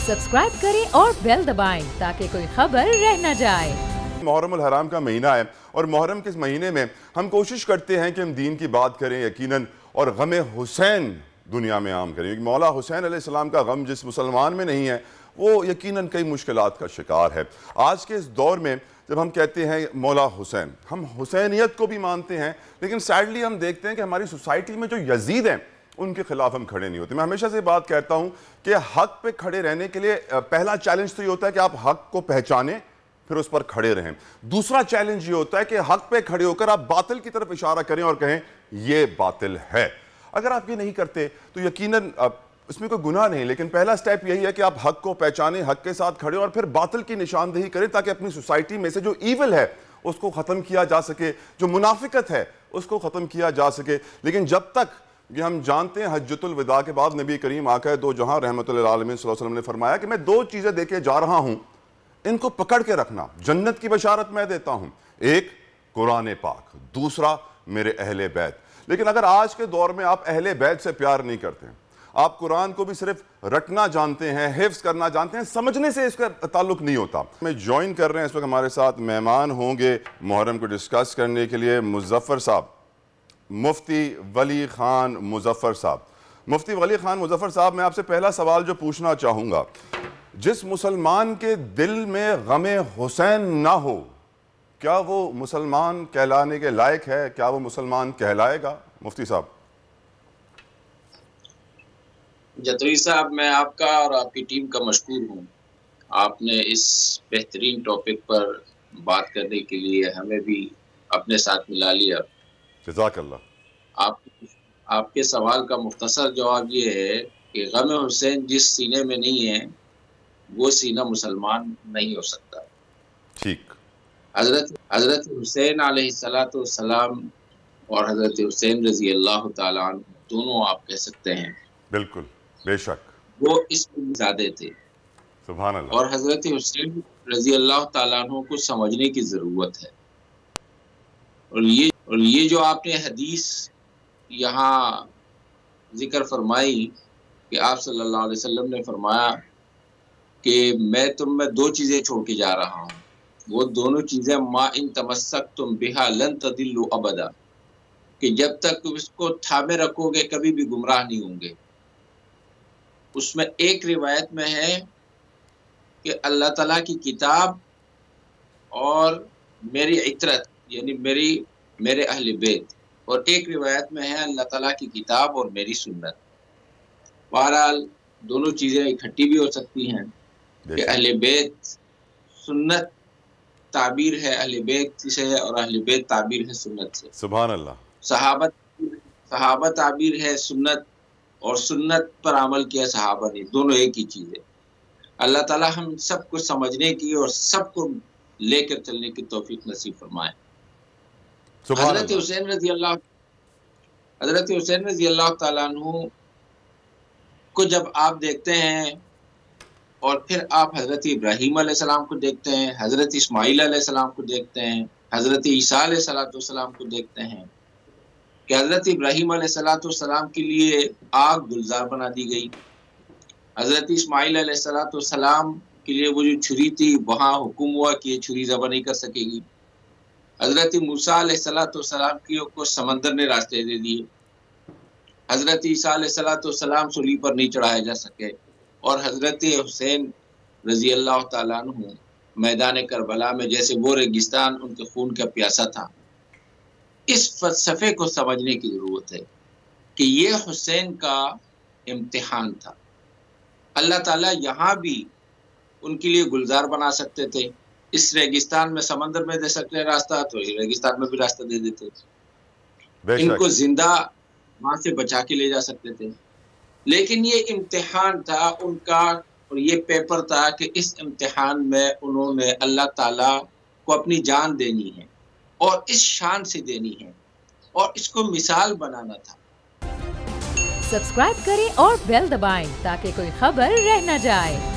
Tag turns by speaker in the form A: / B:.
A: Subscribe करें और bell दबाएं ताकि कोई खबर रह न जाए।
B: मुहर्रम उल हराम का महीना है और मुहर्रम के इस महीने में हम कोशिश करते हैं कि हम दीन की बात करें यकीनन, और गम हुसैन दुनिया में आम करें। मौला हुसैन अलैहिस्सलाम का गम जिस मुसलमान में नहीं है वो यकीनन कई मुश्किलात का शिकार है। आज के इस दौर में जब हम कहते हैं मौला हुसैन, हम हुसैनियत को भी मानते हैं, लेकिन सैडली हम देखते हैं कि हमारी सोसाइटी में जो यजीद हैं उनके खिलाफ हम खड़े नहीं होते। मैं हमेशा से बात कहता हूं कि हक पे खड़े रहने के लिए पहला चैलेंज तो ये होता है कि आप हक को पहचानें, फिर उस पर खड़े रहें। दूसरा चैलेंज ये होता है कि हक पे खड़े होकर आप बातिल की तरफ इशारा करें और कहें ये बातिल है। अगर आप ये नहीं करते तो यकीनन इसमें कोई गुनाह नहीं, लेकिन पहला स्टेप यही है कि आप हक को पहचानें, हक के साथ खड़े और फिर बातिल की निशानदेही करें, ताकि अपनी सोसाइटी में से जो ईविल है उसको ख़त्म किया जा सके, जो मुनाफिकत है उसको ख़त्म किया जा सके। लेकिन जब तक ये हम जानते हैं, हज्जतुल विदा के बाद नबी करीम आका दो जहां रहमतुल लिल आलमीन सल्लल्लाहु अलैहि वसल्लम ने फरमाया कि मैं दो चीज़ें देके जा रहा हूं, इनको पकड़ के रखना। जन्नत की बशारत मैं देता हूं, एक कुरान पाक, दूसरा मेरे अहले बैत। लेकिन अगर आज के दौर में आप अहले बैत से प्यार नहीं करते हैं, आप कुरान को भी सिर्फ रटना जानते हैं, हिफ्ज करना जानते हैं, समझने से इसका ताल्लुक नहीं होता। मैं ज्वाइन कर रहे हैं इस वक्त हमारे साथ मेहमान होंगे मुहर्रम को डिस्कस करने के लिए मुजफ्फर साहब, मुफ्ती वली खान मुजफ्फर साहब। मुफ्ती वली खान मुजफ्फर साहब, मैं आपसे पहला सवाल जो पूछना चाहूँगा, जिस मुसलमान के दिल में गमे हुसैन ना हो, क्या वो मुसलमान कहलाने के लायक है? क्या वो मुसलमान कहलाएगा? मुफ्ती साहब।
C: जतवी साहब, मैं आपका और आपकी टीम का मशकूर हूँ। आपने इस बेहतरीन टॉपिक पर बात करने के लिए हमें भी अपने साथ मिला लिया।
B: जज़ाकल्लाह।
C: आपके सवाल का मुख्तसर जवाब ये है कि गम हुसैन जिस सीने में नहीं है वो सीना मुसलमान नहीं हो सकता।
B: ठीक।
C: हजरत हुसैन अलैहिस्सलाम और हजरत हुसैन रजी अल्लाह ताला अन्हु दोनों आप कह सकते हैं।
B: बिल्कुल, बेशक।
C: वो इसमें ज़्यादा थे।
B: सुभान अल्लाह।
C: और हजरत हुसैन रजी अल्लाह ताला अन्हु को समझने की ज़रूरत है। और ये जो आपने हदीस यहाँ जिक्र फरमाई कि आप सल्लल्लाहु अलैहि वसल्लम ने फरमाया कि मैं तुम में दो चीज़ें छोड़ के जा रहा हूँ, वो दोनों चीज़ें मा इन तमस्सक्तुम बिहा लन तदिल्लु अबदा, कि जब तक तुम इसको थामे रखोगे कभी भी गुमराह नहीं होंगे। उसमें एक रिवायत में है कि अल्लाह ताला की किताब और मेरी इतरत यानी मेरे अहले बैत, और एक रिवायत में है अल्लाह ताला की किताब और मेरी सुन्नत। बहरहाल दोनों चीज़ें इकट्ठी भी हो सकती हैं कि अहले बैत सुन्नत ताबीर है अहले बैत से है और अहले बैत ताबीर है सुन्नत से।
B: सुभान अल्लाह।
C: सहाबा ताबीर है सुन्नत, और सुन्नत पर अमल किया सहाबा ने, दोनों एक ही चीज़ है। अल्लाह ताला हम सबको समझने की और सबको लेकर चलने की तौफीक नसीब फरमाए। हजरत हुसैन रजी अल्लाह ताला अन्हु को जब आप देखते हैं और फिर आप हजरत इब्राहीम अलैहिस्सलाम को देखते हैं, हजरत इस्माईल अलैहिस्सलाम को देखते हैं, हजरत ईसा अलैहिस्सलाम को देखते हैं कि हजरत इब्राहीम अलैहिस्सलाम के लिए आग गुलजार बना दी गई, हजरत इस्माईल अलैहिस्सलाम के लिए वो जो छुरी थी वहाँ हुक्म हुआ कि ये छुरी ज़बह नहीं कर सकेगी, हजरत मूसा अलैहिस्सलाम को समंदर ने रास्ते दे दिए, हजरत ईसा अलैहिस्सलाम सूली पर नहीं चढ़ाए जा सके, और हजरत हुसैन रजी अल्लाह ताला अन्हु मैदान करबला में जैसे वो रेगिस्तान उनके खून का प्यासा था। इस फलसफे को समझने की ज़रूरत है कि ये हुसैन का इम्तिहान था। अल्लाह ताला यहाँ भी उनके लिए गुलजार बना सकते थे, इस रेगिस्तान में समंदर में दे सकते रास्ता, तो इस रेगिस्तान में भी रास्ता दे देते, इनको जिंदा वहां से बचा के ले जा सकते थे। लेकिन ये इम्तिहान था उनका, और ये पेपर था कि इस इम्तिहान में उन्होंने अल्लाह ताला को अपनी जान देनी है और इस शान से देनी है और इसको मिसाल बनाना था।
A: सब्सक्राइब करें और बेल दबाएं ताकि कोई खबर रह न जाए।